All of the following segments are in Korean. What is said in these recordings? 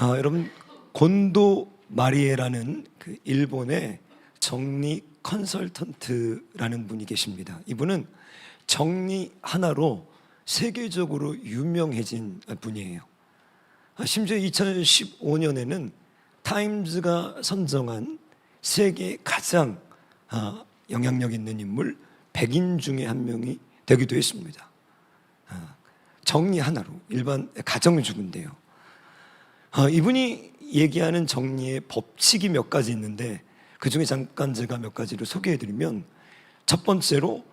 여러분, 곤도 마리에라는 그 일본의 정리 컨설턴트라는 분이 계십니다. 이분은 정리 하나로 세계적으로 유명해진 분이에요. 심지어 2015년에는 타임즈가 선정한 세계 가장 영향력 있는 인물 100인 중에 한 명이 되기도 했습니다. 정리 하나로 일반 가정주부인데요. 이분이 얘기하는 정리의 법칙이 몇 가지 있는데 그 중에 잠깐 제가 몇 가지를 소개해드리면, 첫 번째로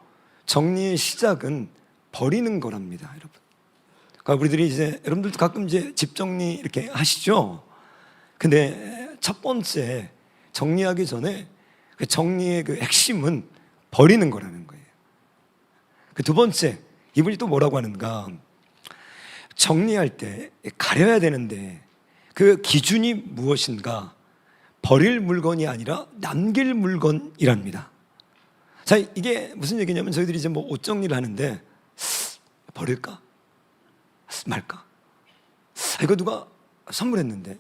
정리의 시작은 버리는 거랍니다, 여러분. 그러니까 우리들이 이제 여러분들도 가끔 이제 집 정리 이렇게 하시죠. 근데 첫 번째 정리하기 전에 그 정리의 그 핵심은 버리는 거라는 거예요. 그 두 번째, 이분이 또 뭐라고 하는가? 정리할 때 가려야 되는데 그 기준이 무엇인가? 버릴 물건이 아니라 남길 물건이랍니다. 자, 이게 무슨 얘기냐면, 저희들이 이제 뭐 옷 정리를 하는데 버릴까 말까? 이거 누가 선물했는데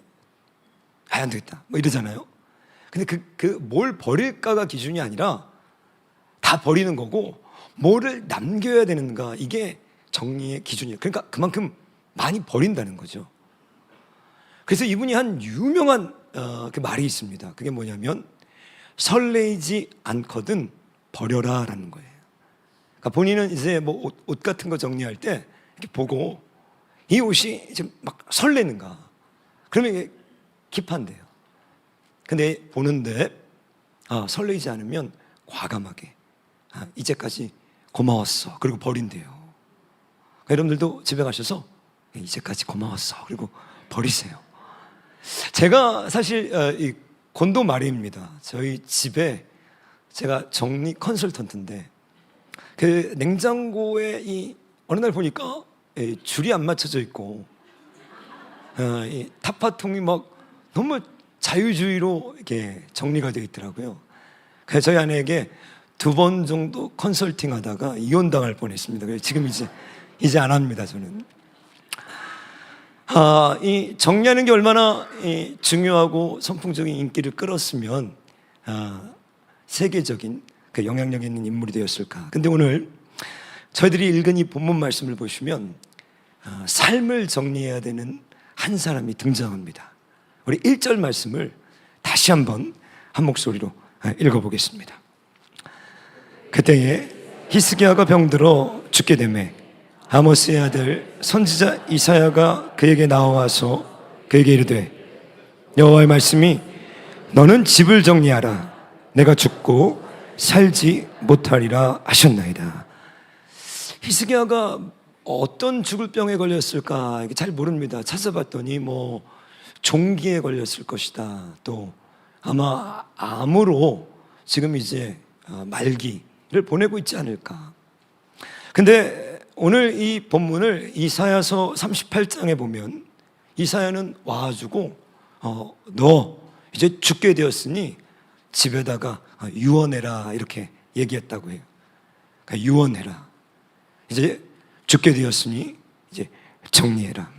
안 되겠다 뭐 이러잖아요. 근데 뭘 버릴까가 기준이 아니라 다 버리는 거고, 뭐를 남겨야 되는가, 이게 정리의 기준이에요. 그러니까 그만큼 많이 버린다는 거죠. 그래서 이분이 한 유명한 그 말이 있습니다. 그게 뭐냐면, 설레이지 않거든 버려라라는 거예요. 그러니까 본인은 이제 뭐 옷 같은 거 정리할 때 이렇게 보고 이 옷이 지금 막 설레는가, 그러면 이게 킵한대요. 근데 보는데 설레이지 않으면 과감하게 이제까지 고마웠어, 그리고 버린대요. 그러니까 여러분들도 집에 가셔서 이제까지 고마웠어, 그리고 버리세요. 제가 사실 이 곤도 마리입니다. 저희 집에 제가 정리 컨설턴트인데, 그 냉장고에 이 어느 날 보니까 줄이 안 맞춰져 있고 이 타파통이 막 너무 자유주의로 이렇게 정리가 되어 있더라고요. 그래서 저희 아내에게 2번 정도 컨설팅 하다가 이혼당할 뻔했습니다. 그래서 지금 이제 안 합니다, 저는. 이 정리하는 게 얼마나 중요하고 선풍적인 인기를 끌었으면 세계적인 그 영향력 있는 인물이 되었을까. 근데 오늘 저희들이 읽은 이 본문 말씀을 보시면 삶을 정리해야 되는 한 사람이 등장합니다. 우리 1절 말씀을 다시 한번 한 목소리로 읽어보겠습니다. 그때에 히스기야가 병들어 죽게 되매 아모스의 아들 선지자 이사야가 그에게 나와서 그에게 이르되, 여호와의 말씀이 너는 집을 정리하라, 내가 죽고 살지 못하리라 하셨나이다. 히스기야가 어떤 죽을 병에 걸렸을까 이게 잘 모릅니다. 찾아봤더니 뭐 종기에 걸렸을 것이다, 또 아마 암으로 지금 이제 말기를 보내고 있지 않을까. 근데 오늘 이 본문을 이사야서 38장에 보면 이사야는 와가지고 너 이제 죽게 되었으니 집에다가 유언해라 이렇게 얘기했다고 해요. 그러니까 유언해라, 이제 죽게 되었으니 이제 정리해라.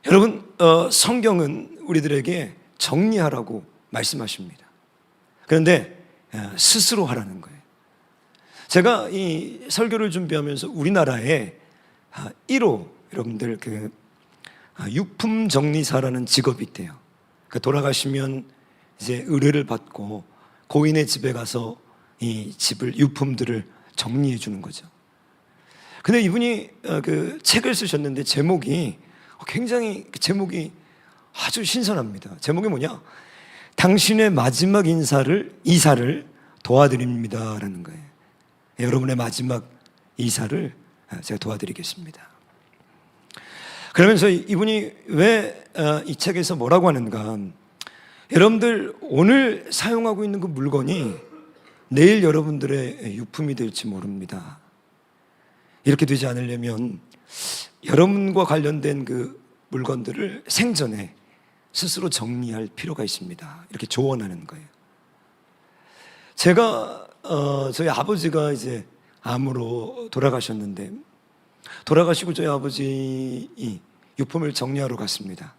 여러분, 성경은 우리들에게 정리하라고 말씀하십니다. 그런데 스스로 하라는 거예요. 제가 이 설교를 준비하면서 우리나라에 1호 여러분들 그 유품 정리사라는 직업이 있대요. 그러니까 돌아가시면 이제 의뢰를 받고 고인의 집에 가서 이 집을, 유품들을 정리해 주는 거죠. 근데 이분이 그 책을 쓰셨는데 제목이 굉장히, 제목이 아주 신선합니다. 제목이 뭐냐? 당신의 마지막 이사를 도와드립니다라는 거예요. 여러분의 마지막 이사를 제가 도와드리겠습니다. 그러면서 이분이 왜 이 책에서 뭐라고 하는가? 여러분들 오늘 사용하고 있는 그 물건이 내일 여러분들의 유품이 될지 모릅니다. 이렇게 되지 않으려면 여러분과 관련된 그 물건들을 생전에 스스로 정리할 필요가 있습니다. 이렇게 조언하는 거예요. 제가 저희 아버지가 이제 암으로 돌아가셨는데, 돌아가시고 저희 아버지 유품을 정리하러 갔습니다.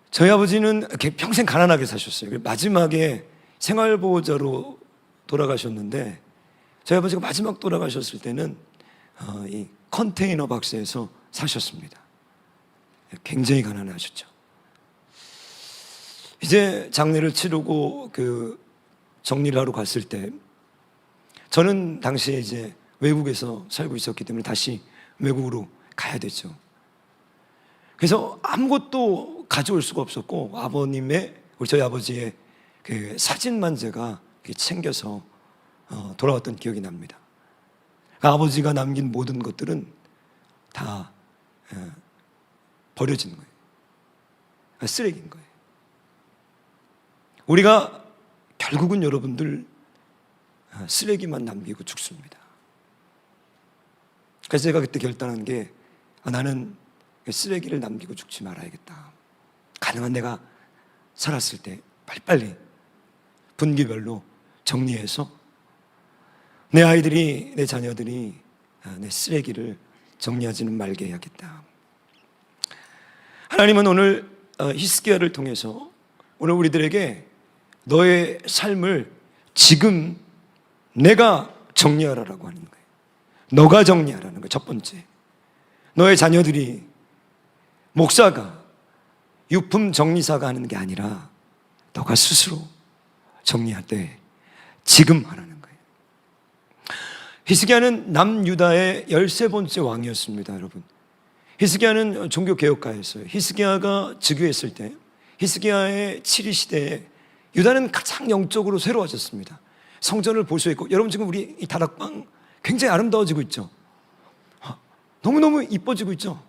저희 아버지는 평생 가난하게 사셨어요. 마지막에 생활보호자로 돌아가셨는데, 저희 아버지가 마지막 돌아가셨을 때는 이 컨테이너 박스에서 사셨습니다. 굉장히 가난하셨죠. 이제 장례를 치르고 그 정리를 하러 갔을 때, 저는 당시에 이제 외국에서 살고 있었기 때문에 다시 외국으로 가야 되죠. 그래서 아무것도 가져올 수가 없었고, 저희 아버지의 그 사진만 제가 챙겨서 돌아왔던 기억이 납니다. 아버지가 남긴 모든 것들은 다 버려진 거예요. 쓰레기인 거예요. 우리가 결국은 여러분들 쓰레기만 남기고 죽습니다. 그래서 제가 그때 결단한 게, 나는 쓰레기를 남기고 죽지 말아야겠다. 가능한 내가 살았을 때 빨리빨리 분기별로 정리해서 내 아이들이, 내 자녀들이 내 쓰레기를 정리하지는 말게 해야겠다. 하나님은 오늘 히스기야를 통해서 오늘 우리들에게 너의 삶을 지금 내가 정리하라라고 하는 거예요. 너가 정리하라는 거예요. 첫 번째, 너의 자녀들이 목사가, 유품 정리사가 하는 게 아니라 너가 스스로 정리할 때 지금 하라는 거예요. 히스기야는 남유다의 13번째 왕이었습니다. 여러분, 히스기야는 종교개혁가였어요. 히스기야가 즉위했을 때, 히스기야의 7위 시대에 유다는 가장 영적으로 새로워졌습니다. 성전을 보수했고, 여러분 지금 우리 이 다락방 굉장히 아름다워지고 있죠. 너무너무 이뻐지고 있죠.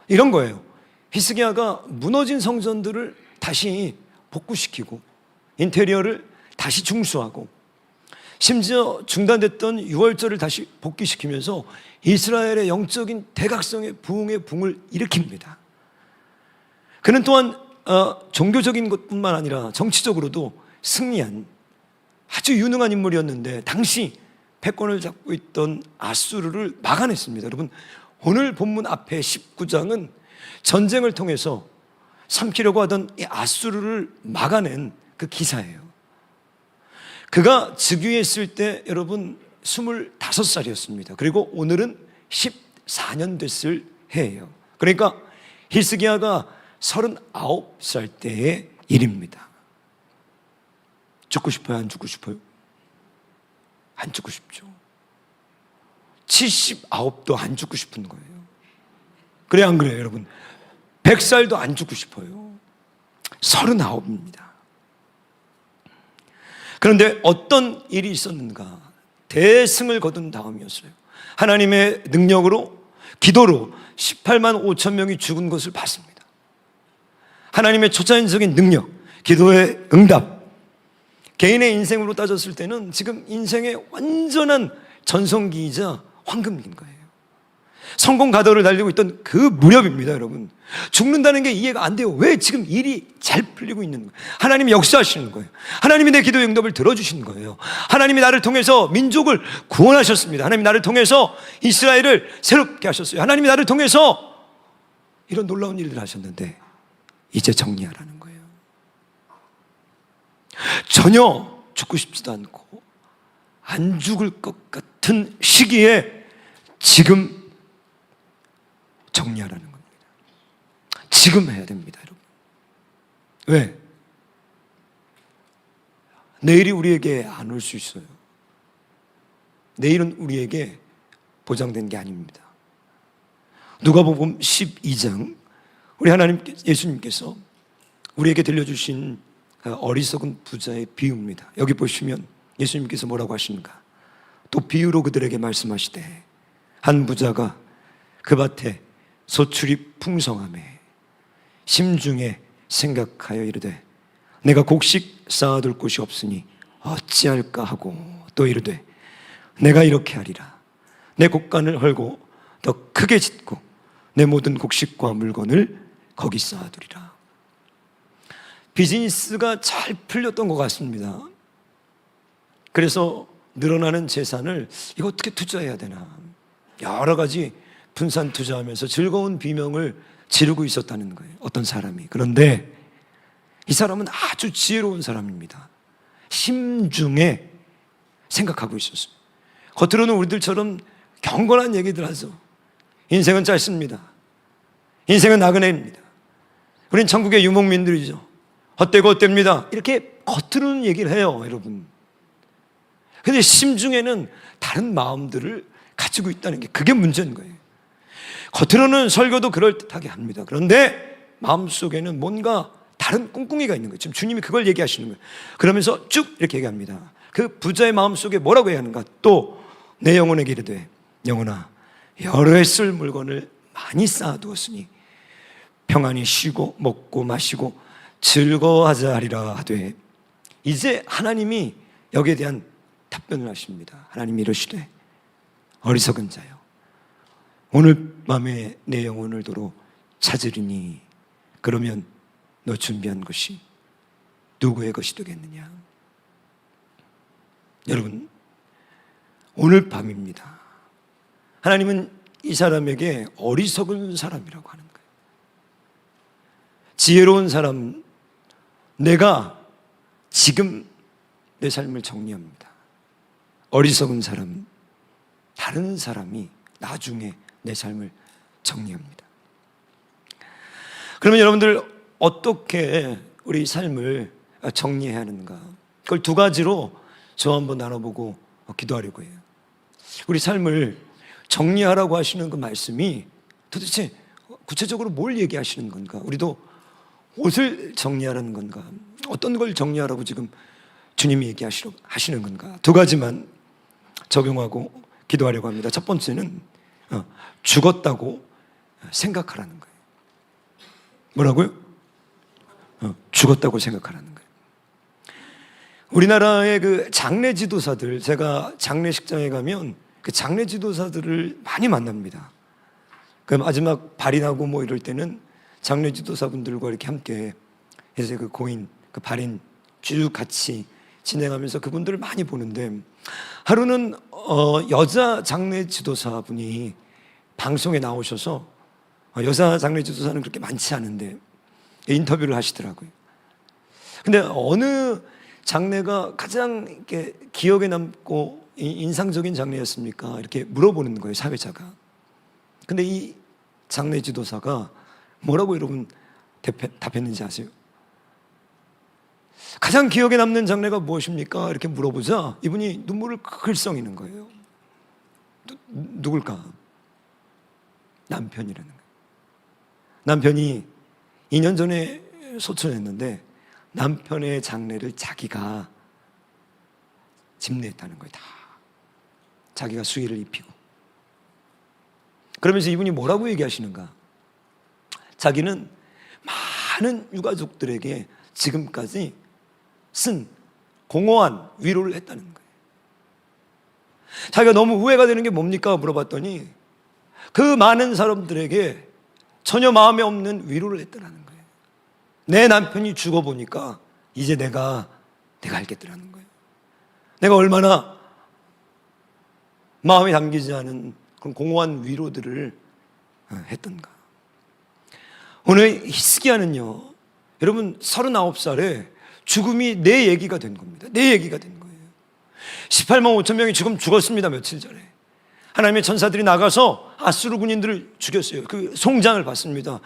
이런 거예요. 히스기야가 무너진 성전들을 다시 복구시키고, 인테리어를 다시 중수하고, 심지어 중단됐던 유월절을 다시 복귀시키면서 이스라엘의 영적인 대각성의 부흥의 붕을 일으킵니다. 그는 또한 종교적인 것뿐만 아니라 정치적으로도 승리한 아주 유능한 인물이었는데, 당시 패권을 잡고 있던 아수르를 막아냈습니다. 여러분, 오늘 본문 앞에 19장은 전쟁을 통해서 삼키려고 하던 이 아수르를 막아낸 그 기사예요. 그가 즉위했을 때 여러분 25살이었습니다. 그리고 오늘은 14년 됐을 해예요. 그러니까 히스기야가 39살 때의 일입니다. 죽고 싶어요? 안 죽고 싶어요? 안 죽고 싶죠. 79도 안 죽고 싶은 거예요. 그래 안 그래요 여러분? 100살도 안 죽고 싶어요. 39입니다. 그런데 어떤 일이 있었는가? 대승을 거둔 다음이었어요. 하나님의 능력으로, 기도로 18만 5천 명이 죽은 것을 봤습니다. 하나님의 초자연적인 능력, 기도의 응답, 개인의 인생으로 따졌을 때는 지금 인생의 완전한 전성기이자 황금기인 거예요. 성공 가도를 달리고 있던 그 무렵입니다. 여러분, 죽는다는 게 이해가 안 돼요. 왜 지금 일이 잘 풀리고 있는 거예요? 하나님이 역사하시는 거예요. 하나님이 내 기도의 응답을 들어주시는 거예요. 하나님이 나를 통해서 민족을 구원하셨습니다. 하나님이 나를 통해서 이스라엘을 새롭게 하셨어요. 하나님이 나를 통해서 이런 놀라운 일들을 하셨는데 이제 정리하라는 거예요. 전혀 죽고 싶지도 않고 안 죽을 것 같은 시기에 지금 정리하라는 겁니다. 지금 해야 됩니다, 여러분. 왜? 내일이 우리에게 안 올 수 있어요. 내일은 우리에게 보장된 게 아닙니다. 누가복음 12장, 우리 하나님 예수님께서 우리에게 들려주신 어리석은 부자의 비유입니다. 여기 보시면 예수님께서 뭐라고 하시는가? 또 비유로 그들에게 말씀하시되 한 부자가 그 밭에 소출이 풍성하매 심중에 생각하여 이르되 내가 곡식 쌓아둘 곳이 없으니 어찌할까 하고 또 이르되 내가 이렇게 하리라. 내 곡간을 헐고 더 크게 짓고 내 모든 곡식과 물건을 거기 쌓아두리라. 비즈니스가 잘 풀렸던 것 같습니다. 그래서 늘어나는 재산을 이거 어떻게 투자해야 되나, 여러 가지 분산 투자하면서 즐거운 비명을 지르고 있었다는 거예요. 어떤 사람이. 그런데 이 사람은 아주 지혜로운 사람입니다. 심중에 생각하고 있었어요. 겉으로는 우리들처럼 경건한 얘기들 하죠. 인생은 짧습니다. 인생은 나그네입니다. 우린 천국의 유목민들이죠. 헛되고 헛됩니다. 이렇게 겉으로는 얘기를 해요, 여러분. 근데 심중에는 다른 마음들을 가지고 있다는 게 그게 문제인 거예요. 겉으로는 설교도 그럴듯하게 합니다. 그런데 마음속에는 뭔가 다른 꿍꿍이가 있는 거예요. 지금 주님이 그걸 얘기하시는 거예요. 그러면서 쭉 이렇게 얘기합니다. 그 부자의 마음속에 뭐라고 해야 하는가? 또 내 영혼에게 이르되 영혼아 여러 해 쓸 물건을 많이 쌓아두었으니 평안히 쉬고 먹고 마시고 즐거워하자 하리라 하되. 이제 하나님이 여기에 대한 답변을 하십니다. 하나님이 이러시되 어리석은 자여 오늘 밤에 내 영혼을 도로 찾으리니 그러면 너 준비한 것이 누구의 것이 되겠느냐. 여러분, 오늘 밤입니다. 하나님은 이 사람에게 어리석은 사람이라고 하는 거예요. 지혜로운 사람, 내가 지금 내 삶을 정리합니다. 어리석은 사람, 다른 사람이 나중에 내 삶을 정리합니다. 그러면 여러분들 어떻게 우리 삶을 정리해야 하는가? 그걸 두 가지로 저 한번 나눠보고 기도하려고 해요. 우리 삶을 정리하라고 하시는 그 말씀이 도대체 구체적으로 뭘 얘기하시는 건가? 우리도 옷을 정리하라는 건가? 어떤 걸 정리하라고 지금 주님이 얘기하시는 건가? 두 가지만 적용하고 기도하려고 합니다. 첫 번째는 죽었다고 생각하라는 거예요. 뭐라고요? 죽었다고 생각하라는 거예요. 우리나라의 그 장례 지도사들, 제가 장례식장에 가면 그 장례 지도사들을 많이 만납니다. 그 마지막 발인하고 뭐 이럴 때는 장례 지도사분들과 이렇게 함께 해서 그 고인, 그 발인 쭉 같이 진행하면서 그분들을 많이 보는데, 하루는 여자 장례 지도사분이 방송에 나오셔서 여자 장례 지도사는 그렇게 많지 않은데 인터뷰를 하시더라고요. 근데 어느 장례가 가장 이렇게 기억에 남고 인상적인 장례였습니까? 이렇게 물어보는 거예요, 사회자가. 근데 이 장례 지도사가 뭐라고 여러분 답했는지 아세요? 가장 기억에 남는 장례가 무엇입니까? 이렇게 물어보자 이분이 눈물을 흘썽이는 거예요. 누굴까? 남편이라는 거예요. 남편이 2년 전에 소천했는데 남편의 장례를 자기가 집례했다는 거예요. 다 자기가 수의를 입히고. 그러면서 이분이 뭐라고 얘기하시는가? 자기는 많은 유가족들에게 지금까지 쓴 공허한 위로를 했다는 거예요. 자기가 너무 후회가 되는 게 뭡니까? 물어봤더니 그 많은 사람들에게 전혀 마음에 없는 위로를 했다는 거예요. 내 남편이 죽어보니까 이제 내가 알겠더라는 거예요. 내가 얼마나 마음에 담기지 않은 그런 공허한 위로들을 했던가. 오늘 히스기야는요, 여러분 39살에 죽음이 내 얘기가 된 겁니다. 내 얘기가 된 거예요. 18만 5천 명이 지금 죽었습니다. 며칠 전에 하나님의 천사들이 나가서 아수르 군인들을 죽였어요. 그 송장을 봤습니다.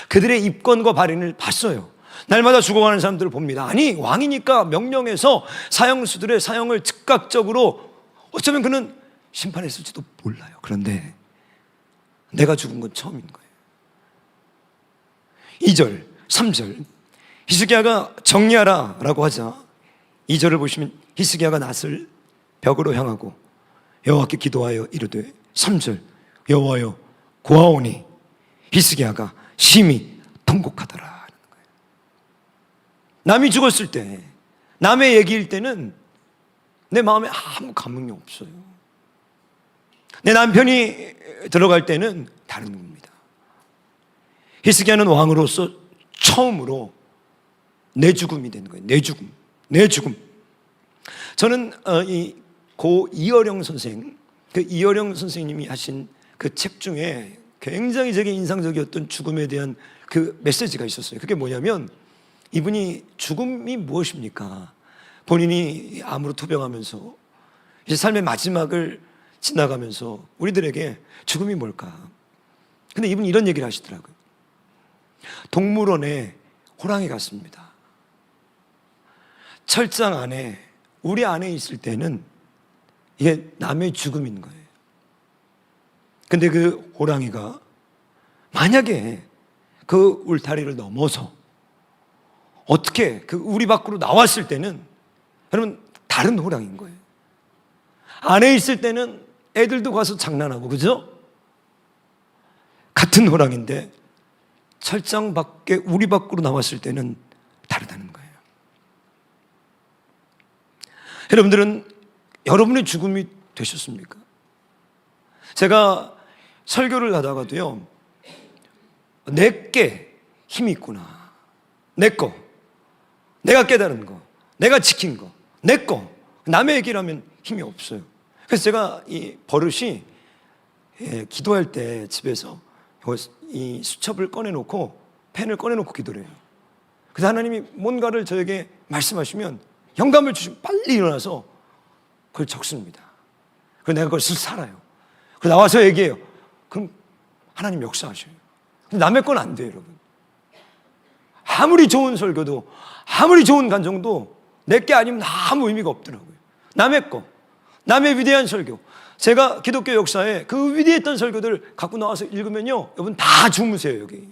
그들의 입건과 발인을 봤어요. 날마다 죽어가는 사람들을 봅니다. 아니, 왕이니까 명령해서 사형수들의 사형을 즉각적으로, 어쩌면 그는 심판했을지도 몰라요. 그런데 내가 죽은 건 처음인 거예요. 2절, 3절 히스기야가 정리하라 라고 하자 2절을 보시면 히스기야가 낫을 벽으로 향하고 여호와께 기도하여 이르되, 3절 여호와여 고아오니 히스기야가 심히 통곡하더라 하는 거예요. 남이 죽었을 때, 남의 얘기일 때는 내 마음에 아무 감흥이 없어요. 내 남편이 들어갈 때는 다른 겁니다. 히스기야는 왕으로서 처음으로 내 죽음이 된 거예요. 내 죽음. 저는 이 고 이어령 선생, 그 이어령 선생님이 하신 그 책 중에 굉장히 제게 인상적이었던 죽음에 대한 그 메시지가 있었어요. 그게 뭐냐면 이분이 죽음이 무엇입니까? 본인이 암으로 투병하면서 이제 삶의 마지막을 지나가면서 우리들에게 죽음이 뭘까? 근데 이분이 이런 얘기를 하시더라고요. 동물원에 호랑이 같습니다. 철장 안에 우리 안에 있을 때는 이게 남의 죽음인 거예요. 근데 그 호랑이가 만약에 그 울타리를 넘어서 어떻게 그 우리 밖으로 나왔을 때는 여러분 다른 호랑이인 거예요. 안에 있을 때는 애들도 가서 장난하고 그죠? 같은 호랑이인데 철장 밖에 우리 밖으로 나왔을 때는 다르다는 거예요. 여러분들은 여러분의 죽음이 되셨습니까? 제가 설교를 하다가도요, 내게 힘이 있구나. 내 거. 내가 깨달은 거. 내가 지킨 거. 내 거. 남의 얘기를 하면 힘이 없어요. 그래서 제가 이 버릇이 기도할 때 집에서 이 수첩을 꺼내놓고 펜을 꺼내놓고 기도를 해요. 그래서 하나님이 뭔가를 저에게 말씀하시면 영감을 주시면 빨리 일어나서 그걸 적습니다. 그래서 내가 그걸 살아요. 그래서 나와서 얘기해요. 그럼 하나님 역사하셔요. 남의 건 안 돼요, 여러분. 아무리 좋은 설교도 아무리 좋은 간정도 내게 아니면 아무 의미가 없더라고요. 남의 거, 남의 위대한 설교. 제가 기독교 역사에 그 위대했던 설교들 갖고 나와서 읽으면요, 여러분 다 주무세요, 여기.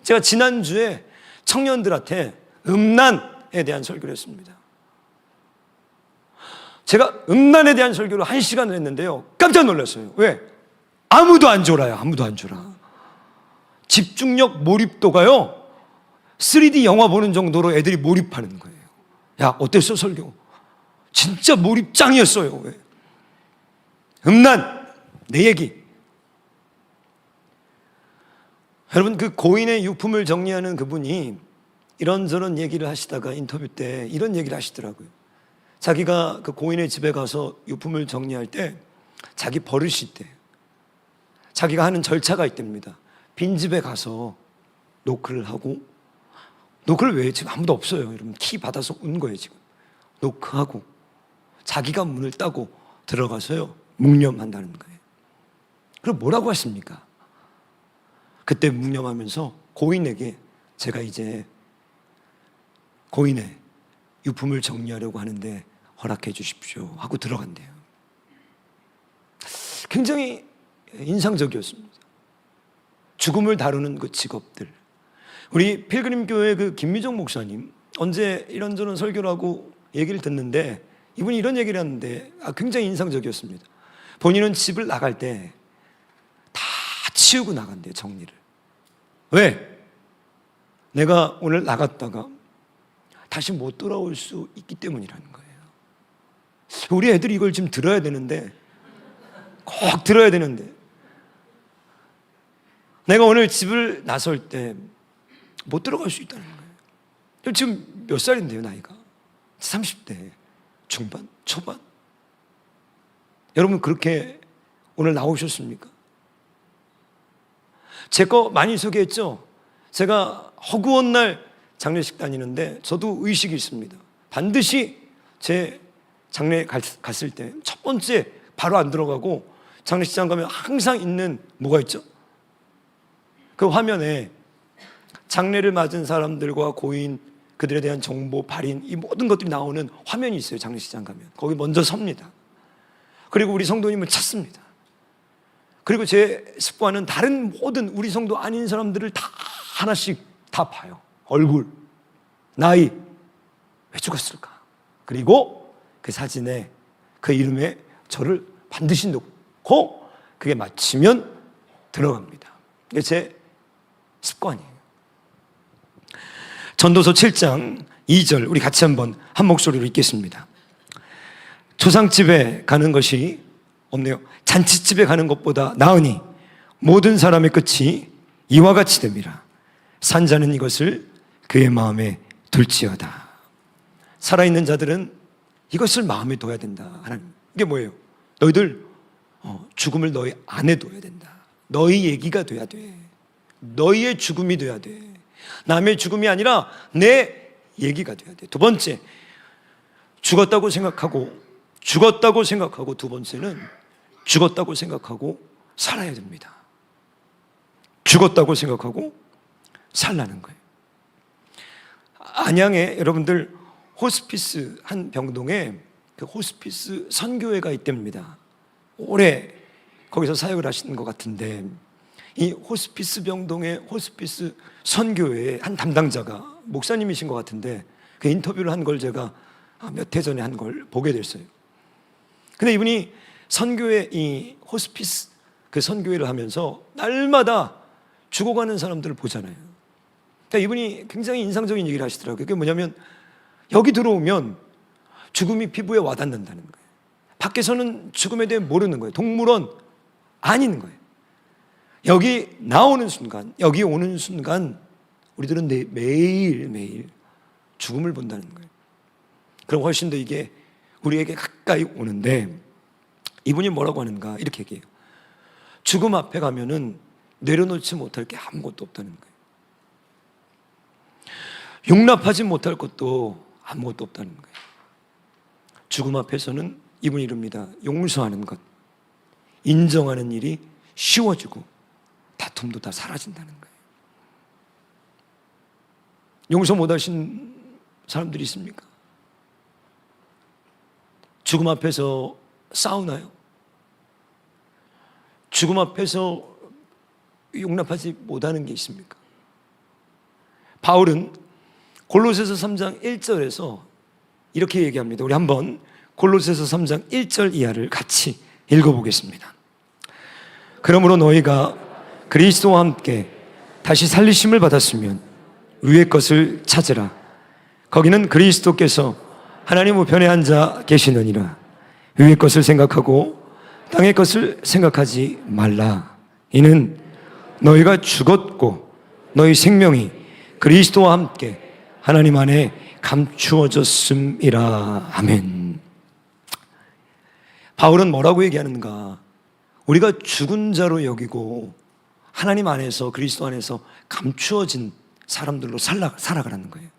제가 지난주에 청년들한테 음란에 대한 설교를 했습니다. 제가 음란에 대한 설교를 1시간을 했는데요, 깜짝 놀랐어요. 왜? 아무도 안 졸아요. 아무도 안 졸아. 집중력 몰입도가요 3D 영화 보는 정도로 애들이 몰입하는 거예요. 야, 어땠어 설교? 진짜 몰입짱이었어요. 왜? 음란, 내 얘기. 여러분, 그 고인의 유품을 정리하는 그분이 이런저런 얘기를 하시다가 인터뷰 때 이런 얘기를 하시더라고요. 자기가 그 고인의 집에 가서 유품을 정리할 때 자기 버릇이 있대요. 자기가 하는 절차가 있답니다. 빈집에 가서 노크를 하고, 노크를 왜? 지금 아무도 없어요. 여러분, 키 받아서 온 거예요. 지금 노크하고 자기가 문을 따고 들어가서요 묵념한다는 거예요. 그럼 뭐라고 하십니까? 그때 묵념하면서 고인에게 제가 이제 고인의 유품을 정리하려고 하는데 허락해 주십시오 하고 들어간대요. 굉장히 인상적이었습니다. 죽음을 다루는 그 직업들. 우리 필그림 교회 그 김미정 목사님 언제 이런저런 설교를 하고 얘기를 듣는데 이분이 이런 얘기를 하는데 굉장히 인상적이었습니다. 본인은 집을 나갈 때 다 치우고 나간대요, 정리를. 왜? 내가 오늘 나갔다가 다시 못 돌아올 수 있기 때문이라는 거예요. 우리 애들이 이걸 지금 들어야 되는데, 꼭 들어야 되는데, 내가 오늘 집을 나설 때 못 들어갈 수 있다는 거예요. 지금 몇 살인데요, 나이가? 30대 중반, 초반. 여러분 그렇게 오늘 나오셨습니까? 제 거 많이 소개했죠? 제가 허구한 날 장례식 다니는데 저도 의식이 있습니다. 반드시 제 장례 갔을 때 첫 번째 바로 안 들어가고 장례식장 가면 항상 있는 뭐가 있죠? 그 화면에 장례를 맞은 사람들과 고인, 그들에 대한 정보, 발인, 이 모든 것들이 나오는 화면이 있어요. 장례식장 가면 거기 먼저 섭니다. 그리고 우리 성도님을 찾습니다. 그리고 제 습관은 다른 모든 우리 성도 아닌 사람들을 다 하나씩 다 봐요. 얼굴, 나이, 왜 죽었을까? 그리고 그 사진에 그 이름에 저를 반드시 넣고 그게 맞히면 들어갑니다. 이게 제 습관이에요. 전도서 7장 2절 우리 같이 한 목소리로 읽겠습니다. 조상집에 가는 것이 없네요. 잔치집에 가는 것보다 나으니 모든 사람의 끝이 이와 같이 됨이라. 산자는 이것을 그의 마음에 둘지어다. 살아있는 자들은 이것을 마음에 둬야 된다. 하나님, 이게 뭐예요? 너희들 죽음을 너희 안에 둬야 된다. 너희 얘기가 돼야 돼. 너희의 죽음이 돼야 돼. 남의 죽음이 아니라 내 얘기가 돼야 돼. 두 번째, 죽었다고 생각하고 두 번째는 죽었다고 생각하고 살아야 됩니다. 죽었다고 생각하고 살라는 거예요. 안양에 여러분들 호스피스 한 병동에 그 호스피스 선교회가 있답니다. 오래 거기서 사역을 하시는 것 같은데, 이 호스피스 병동의 호스피스 선교회의 한 담당자가 목사님이신 것 같은데, 그 인터뷰를 한 걸 제가 몇 해 전에 한 걸 보게 됐어요. 근데 이분이 선교회, 이 호스피스 그 선교회를 하면서 날마다 죽어가는 사람들을 보잖아요. 그러니까 이분이 굉장히 인상적인 얘기를 하시더라고요. 그게 뭐냐면, 여기 들어오면 죽음이 피부에 와닿는다는 거예요. 밖에서는 죽음에 대해 모르는 거예요. 동물원 아닌 거예요. 여기 나오는 순간, 여기 오는 순간 우리들은 매일매일 죽음을 본다는 거예요. 그럼 훨씬 더 이게 우리에게 가까이 오는데, 이분이 뭐라고 하는가 이렇게 얘기해요. 죽음 앞에 가면은 내려놓지 못할 게 아무것도 없다는 거예요. 용납하지 못할 것도 아무것도 없다는 거예요. 죽음 앞에서는 이분이 이릅니다. 용서하는 것, 인정하는 일이 쉬워지고 다툼도 다 사라진다는 거예요. 용서 못하신 사람들이 있습니까? 죽음 앞에서 싸우나요? 죽음 앞에서 용납하지 못하는 게 있습니까? 바울은 골로새서 3장 1절에서 이렇게 얘기합니다. 우리 한번 골로새서 3장 1절 이하를 같이 읽어보겠습니다. 그러므로 너희가 그리스도와 함께 다시 살리심을 받았으면 위의 것을 찾으라. 거기는 그리스도께서 하나님 우편에 앉아 계시느니라. 위의 것을 생각하고 땅의 것을 생각하지 말라. 이는 너희가 죽었고 너희 생명이 그리스도와 함께 하나님 안에 감추어졌음이라. 아멘. 바울은 뭐라고 얘기하는가? 우리가 죽은 자로 여기고 하나님 안에서, 그리스도 안에서 감추어진 사람들로 살아가라는 거예요.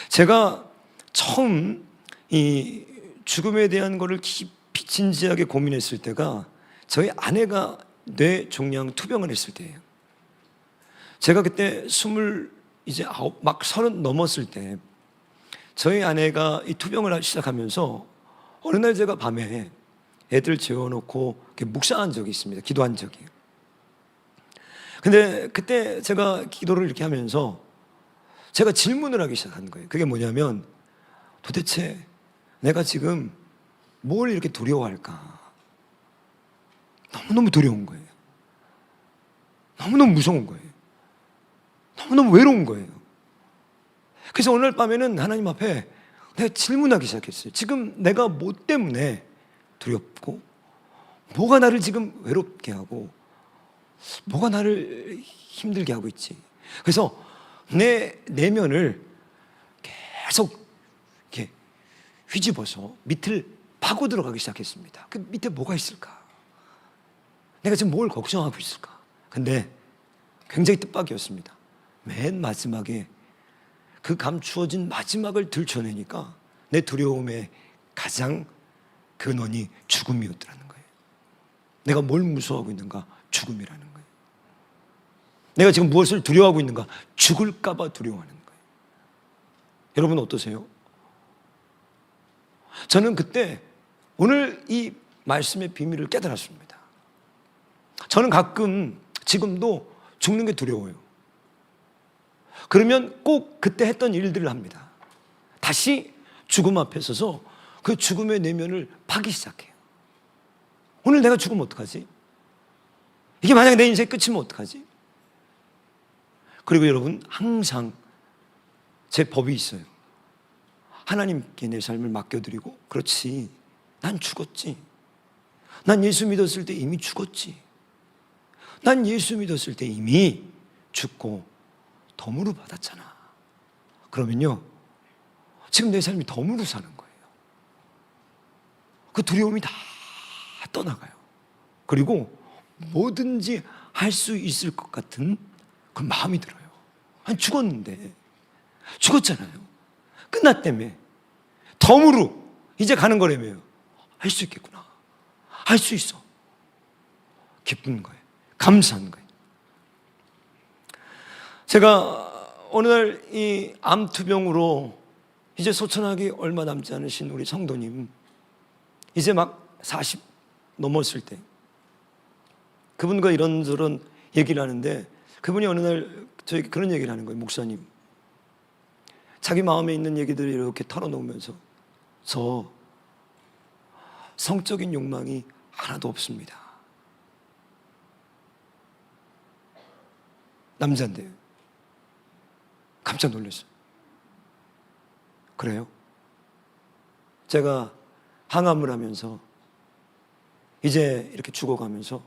제가 처음 이 죽음에 대한 거를 깊이 진지하게 고민했을 때가 저희 아내가 뇌종양 투병을 했을 때예요. 제가 그때 29, 막 30 넘었을 때 저희 아내가 이 투병을 시작하면서 어느 날 제가 밤에 애들 재워놓고 묵상한 적이 있습니다. 기도한 적이에요. 근데 그때 제가 기도를 이렇게 하면서 제가 질문을 하기 시작한 거예요. 그게 뭐냐면, 도대체 내가 지금 뭘 이렇게 두려워할까? 너무너무 두려운 거예요. 너무너무 무서운 거예요. 너무너무 외로운 거예요. 그래서 오늘 밤에는 하나님 앞에 내가 질문하기 시작했어요. 지금 내가 뭐 때문에 두렵고, 뭐가 나를 지금 외롭게 하고, 뭐가 나를 힘들게 하고 있지? 그래서 내 내면을 계속 이렇게 휘집어서 밑을 파고 들어가기 시작했습니다. 그 밑에 뭐가 있을까? 내가 지금 뭘 걱정하고 있을까? 근데 굉장히 뜻밖이었습니다. 맨 마지막에 그 감추어진 마지막을 들춰내니까 내 두려움의 가장 근원이 죽음이었더라는 거예요. 내가 뭘 무서워하고 있는가? 죽음이라는 거예요. 내가 지금 무엇을 두려워하고 있는가? 죽을까 봐 두려워하는 거예요. 여러분 어떠세요? 저는 그때 오늘 이 말씀의 비밀을 깨달았습니다. 저는 가끔 지금도 죽는 게 두려워요. 그러면 꼭 그때 했던 일들을 합니다. 다시 죽음 앞에 서서 그 죽음의 내면을 파기 시작해요. 오늘 내가 죽으면 어떡하지? 이게 만약 내 인생의 끝이면 어떡하지? 그리고 여러분, 항상 제 법이 있어요. 하나님께 내 삶을 맡겨드리고, 그렇지, 난 죽었지. 난 예수 믿었을 때 이미 죽었지. 난 예수 믿었을 때 이미 죽고 덤으로 받았잖아. 그러면요, 지금 내 삶이 덤으로 사는 거예요. 그 두려움이 다 떠나가요. 그리고 뭐든지 할 수 있을 것 같은 그 마음이 들어요. 아니, 죽었잖아요. 끝났다며. 덤으로 이제 가는 거라며요. 할 수 있겠구나. 할 수 있어. 기쁜 거예요. 감사한 거예요. 제가 어느 날 이 암투병으로 이제 소천하기 얼마 남지 않으신 우리 성도님, 이제 막 40 넘었을 때 그분과 이런저런 얘기를 하는데, 그분이 어느 날 저에게 그런 얘기를 하는 거예요. 목사님, 자기 마음에 있는 얘기들을 이렇게 털어놓으면서 저 성적인 욕망이 하나도 없습니다. 남자인데요. 깜짝 놀랐어요. 그래요? 제가 항암을 하면서 이제 이렇게 죽어가면서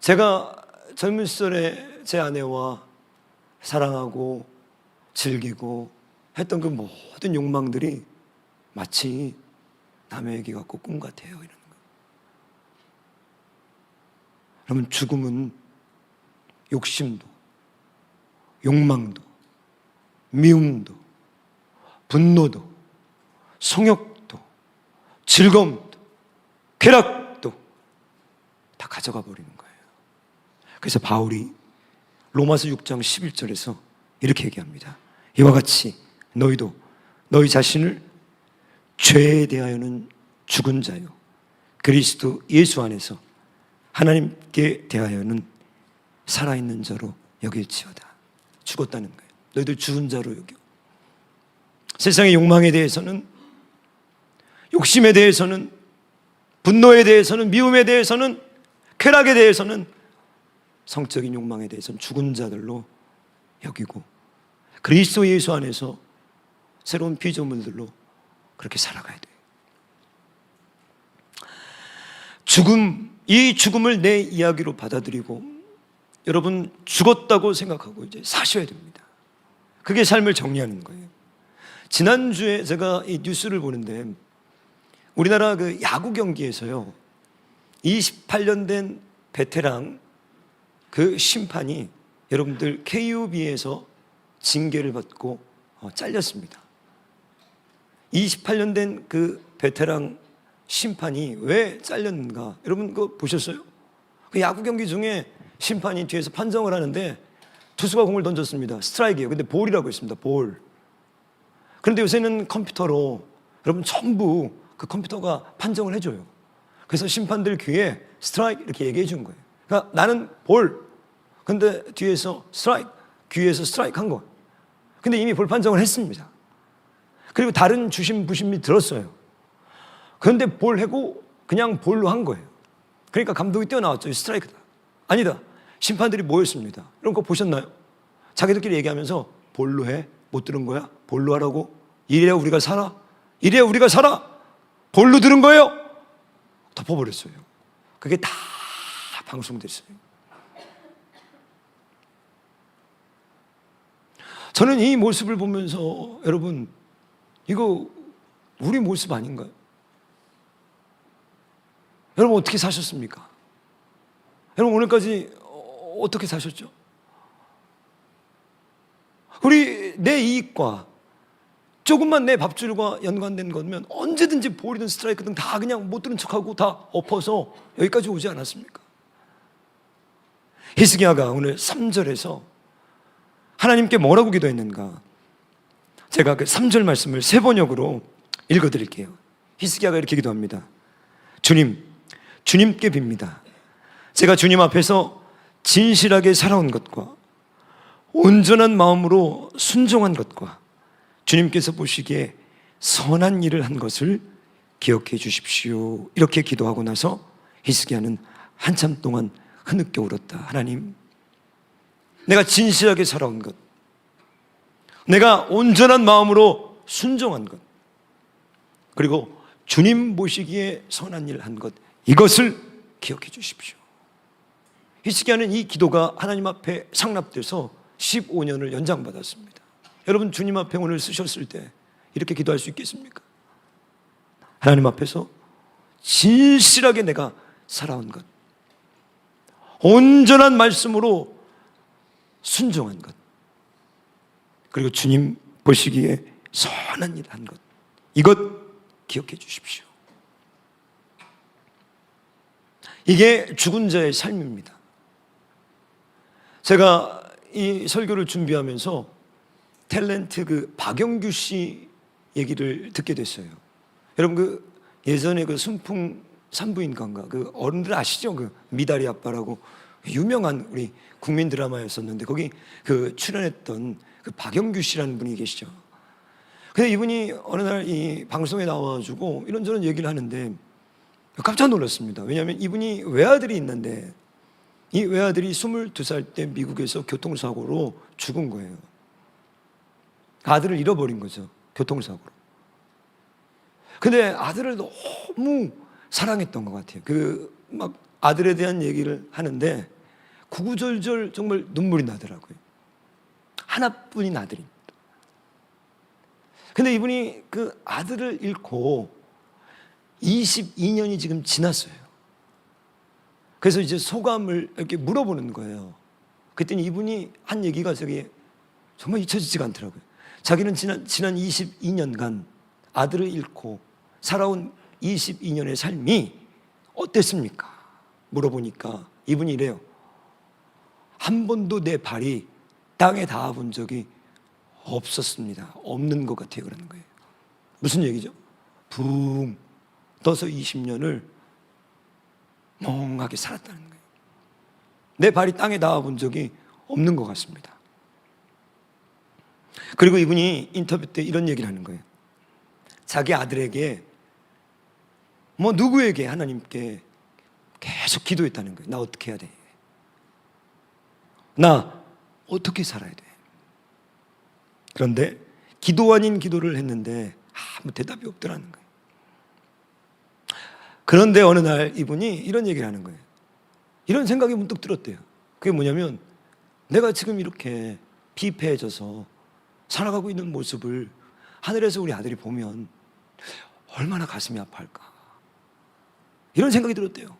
제가 젊은 시절에 제 아내와 사랑하고 즐기고 했던 그 모든 욕망들이 마치 남의 얘기 같고 꿈 같아요, 이러는 거예요. 그러면 죽음은 욕심도, 욕망도, 미움도, 분노도, 성욕도, 즐거움도, 쾌락도 다 가져가 버리는 거예요. 그래서 바울이 로마서 6장 11절에서 이렇게 얘기합니다. 이와 같이 너희도 너희 자신을 죄에 대하여는 죽은 자요, 그리스도 예수 안에서 하나님께 대하여는 살아있는 자로 여길지어다. 죽었다는 거예요. 너희들 죽은 자로 여겨. 세상의 욕망에 대해서는, 욕심에 대해서는, 분노에 대해서는, 미움에 대해서는, 쾌락에 대해서는, 성적인 욕망에 대해서는 죽은 자들로 여기고 그리스도 예수 안에서 새로운 피조물들로 그렇게 살아가야 돼요. 이 죽음을 내 이야기로 받아들이고 여러분 죽었다고 생각하고 이제 사셔야 됩니다. 그게 삶을 정리하는 거예요. 지난주에 제가 이 뉴스를 보는데 우리나라 그 야구 경기에서요, 28년 된 베테랑 그 심판이 여러분들 KUB에서 징계를 받고 잘렸습니다. 28년 된 그 베테랑 심판이 왜 잘렸는가? 여러분 그거 보셨어요? 그 야구 경기 중에 심판이 뒤에서 판정을 하는데 투수가 공을 던졌습니다. 스트라이크예요. 근데 볼이라고 했습니다. 볼. 그런데 요새는 컴퓨터로 여러분 전부 그 컴퓨터가 판정을 해줘요. 그래서 심판들 귀에 스트라이크 이렇게 얘기해 준 거예요. 그러니까 나는 볼. 근데 뒤에서 스트라이크, 귀에서 스트라이크 한 거. 근데 이미 볼 판정을 했습니다. 그리고 다른 주심 부심이 들었어요. 그런데 볼 하고 그냥 볼로 한 거예요. 그러니까 감독이 뛰어나왔죠. 스트라이크다. 아니다. 심판들이 모였습니다. 이런 거 보셨나요? 자기들끼리 얘기하면서 볼로 해? 못 들은 거야? 볼로 하라고? 이래야 우리가 살아? 이래야 우리가 살아? 볼로 들은 거예요? 덮어버렸어요. 그게 다 방송됐어요. 저는 이 모습을 보면서 여러분, 이거 우리 모습 아닌가요? 여러분 어떻게 사셨습니까? 여러분 오늘까지 어떻게 사셨죠? 우리 내 이익과 조금만 내 밥줄과 연관된 거면 언제든지 볼이든 스트라이크든 다 그냥 못 들은 척하고 다 엎어서 여기까지 오지 않았습니까? 히스기야가 오늘 3절에서 하나님께 뭐라고 기도했는가? 제가 그 3절 말씀을 세 번역으로 읽어드릴게요. 히스기야가 이렇게 기도합니다. 주님께 빕니다. 제가 주님 앞에서 진실하게 살아온 것과 온전한 마음으로 순종한 것과 주님께서 보시기에 선한 일을 한 것을 기억해 주십시오. 이렇게 기도하고 나서 히스기야는 한참 동안 흐느껴 울었다. 하나님, 내가 진실하게 살아온 것, 내가 온전한 마음으로 순종한 것, 그리고 주님 보시기에 선한 일을 한 것, 이것을 기억해 주십시오. 히스기야는 이 기도가 하나님 앞에 상납돼서 15년을 연장받았습니다. 여러분 주님 앞에 오늘 쓰셨을 때 이렇게 기도할 수 있겠습니까? 하나님 앞에서 진실하게 내가 살아온 것, 온전한 말씀으로 순종한 것, 그리고 주님 보시기에 선한 일 한 것, 이것 기억해 주십시오. 이게 죽은 자의 삶입니다. 제가 이 설교를 준비하면서 탤런트 그 박영규 씨 얘기를 듣게 됐어요. 여러분 그 예전에 그 순풍 산부인과인가 그 어른들 아시죠? 그 미다리 아빠라고 유명한 우리 국민 드라마였었는데 거기 그 출연했던 그 박영규 씨라는 분이 계시죠. 근데 이분이 어느 날 이 방송에 나와가지고 이런저런 얘기를 하는데 깜짝 놀랐습니다. 왜냐하면 이분이 외아들이 있는데 이 외아들이 22살 때 미국에서 교통사고로 죽은 거예요. 아들을 잃어버린 거죠. 교통사고로. 근데 아들을 너무 사랑했던 것 같아요. 그 막 아들에 대한 얘기를 하는데 구구절절 정말 눈물이 나더라고요. 하나뿐인 아들입니다. 근데 이분이 그 아들을 잃고 22년이 지금 지났어요. 그래서 이제 소감을 이렇게 물어보는 거예요. 그랬더니 이분이 한 얘기가 저게 정말 잊혀지지가 않더라고요. 자기는 지난 22년간 아들을 잃고 살아온 22년의 삶이 어땠습니까? 물어보니까 이분이 이래요. 한 번도 내 발이 땅에 닿아본 적이 없었습니다. 없는 것 같아요. 그러는 거예요. 무슨 얘기죠? 붕 떠서 20년을 멍하게 살았다는 거예요. 내 발이 땅에 닿아본 적이 없는 것 같습니다. 그리고 이분이 인터뷰 때 이런 얘기를 하는 거예요. 자기 아들에게 누구에게 하나님께 계속 기도했다는 거예요. 나 어떻게 해야 돼? 나 어떻게 살아야 돼? 그런데 기도 아닌 기도를 했는데 아무 대답이 없더라는 거예요. 그런데 어느 날 이분이 이런 얘기를 하는 거예요. 이런 생각이 문득 들었대요. 그게 뭐냐면 내가 지금 이렇게 피폐해져서 살아가고 있는 모습을 하늘에서 우리 아들이 보면 얼마나 가슴이 아파할까. 이런 생각이 들었대요.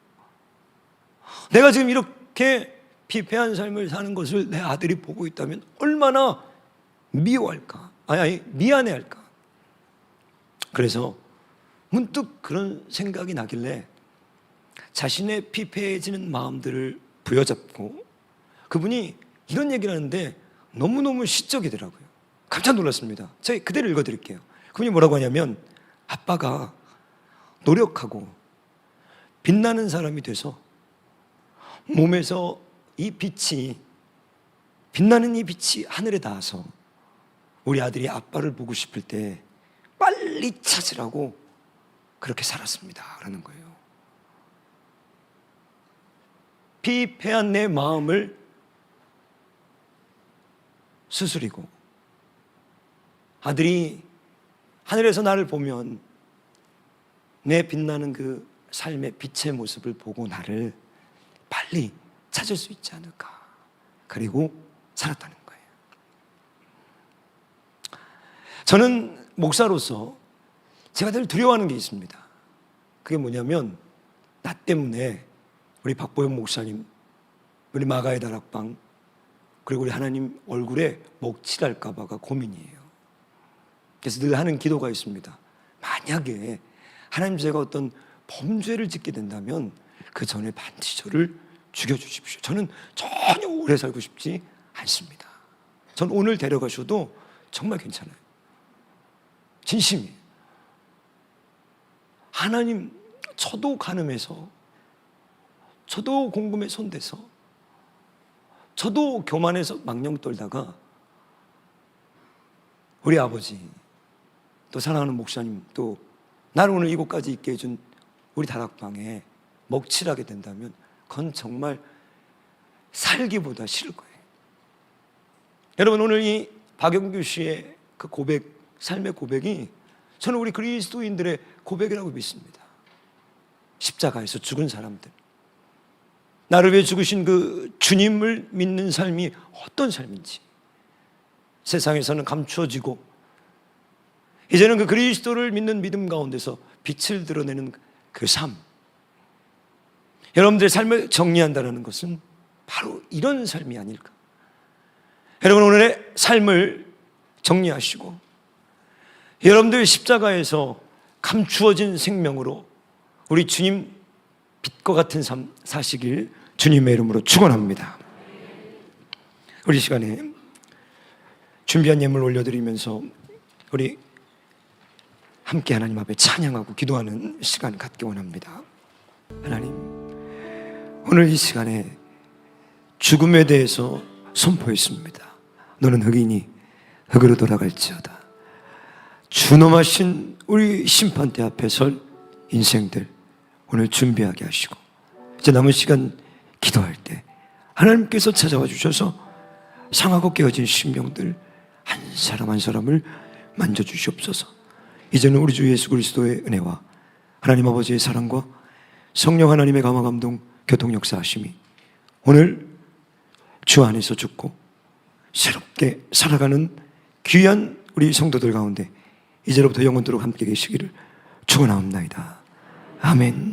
내가 지금 이렇게 피폐한 삶을 사는 것을 내 아들이 보고 있다면 얼마나 미워할까? 아니 미안해할까? 그래서 문득 그런 생각이 나길래 자신의 피폐해지는 마음들을 부여잡고 그분이 이런 얘기를 하는데 너무너무 시적이더라고요. 깜짝 놀랐습니다. 제가 그대로 읽어드릴게요. 그분이 뭐라고 하냐면 아빠가 노력하고 빛나는 사람이 돼서 몸에서 이 빛이 빛나는 이 빛이 하늘에 닿아서 우리 아들이 아빠를 보고 싶을 때 빨리 찾으라고 그렇게 살았습니다. 라는 거예요. 피폐한 내 마음을 수술이고 아들이 하늘에서 나를 보면 내 빛나는 그 삶의 빛의 모습을 보고 나를 빨리 찾을 수 있지 않을까. 그리고 살았다는 거예요. 저는 목사로서 제가 늘 두려워하는 게 있습니다. 그게 뭐냐면 나 때문에 우리 박보영 목사님, 우리 마가의 다락방, 그리고 우리 하나님 얼굴에 먹칠할까 봐가 고민이에요. 그래서 늘 하는 기도가 있습니다. 만약에 하나님 제가 어떤 범죄를 짓게 된다면 그 전에 반드시 저를 죽여주십시오. 저는 전혀 오래 살고 싶지 않습니다. 전 오늘 데려가셔도 정말 괜찮아요. 진심이에요. 하나님, 저도 간음해서, 저도 공금에 손대서, 저도 교만해서 망령 떨다가 우리 아버지, 또 사랑하는 목사님, 또 나를 오늘 이곳까지 있게 해준 우리 다락방에 먹칠하게 된다면 그건 정말 살기보다 싫을 거예요. 여러분, 오늘 이 박영규 씨의 그 고백, 삶의 고백이 저는 우리 그리스도인들의 고백이라고 믿습니다. 십자가에서 죽은 사람들, 나를 위해 죽으신 그 주님을 믿는 삶이 어떤 삶인지 세상에서는 감추어지고 이제는 그 그리스도를 믿는 믿음 가운데서 빛을 드러내는 그 삶, 여러분들의 삶을 정리한다는 것은 바로 이런 삶이 아닐까. 여러분, 오늘의 삶을 정리하시고 여러분들 십자가에서 감추어진 생명으로 우리 주님 빛과 같은 삶 사시길 주님의 이름으로 축원합니다. 우리 시간에 준비한 예물 올려드리면서 우리 함께 하나님 앞에 찬양하고 기도하는 시간 갖기 원합니다. 하나님, 오늘 이 시간에 죽음에 대해서 선포했습니다. 너는 흙이니 흙으로 돌아갈지어다. 준엄하신 우리 심판대 앞에 설 인생들 오늘 준비하게 하시고, 이제 남은 시간 기도할 때 하나님께서 찾아와 주셔서 상하고 깨어진 심령들 한 사람 한 사람을 만져주시옵소서. 이제는 우리 주 예수 그리스도의 은혜와 하나님 아버지의 사랑과 성령 하나님의 감화 감동 교통 역사하심이 오늘 주 안에서 죽고 새롭게 살아가는 귀한 우리 성도들 가운데 이제로부터 영원토록 함께 계시기를 축원하옵나이다. 아멘.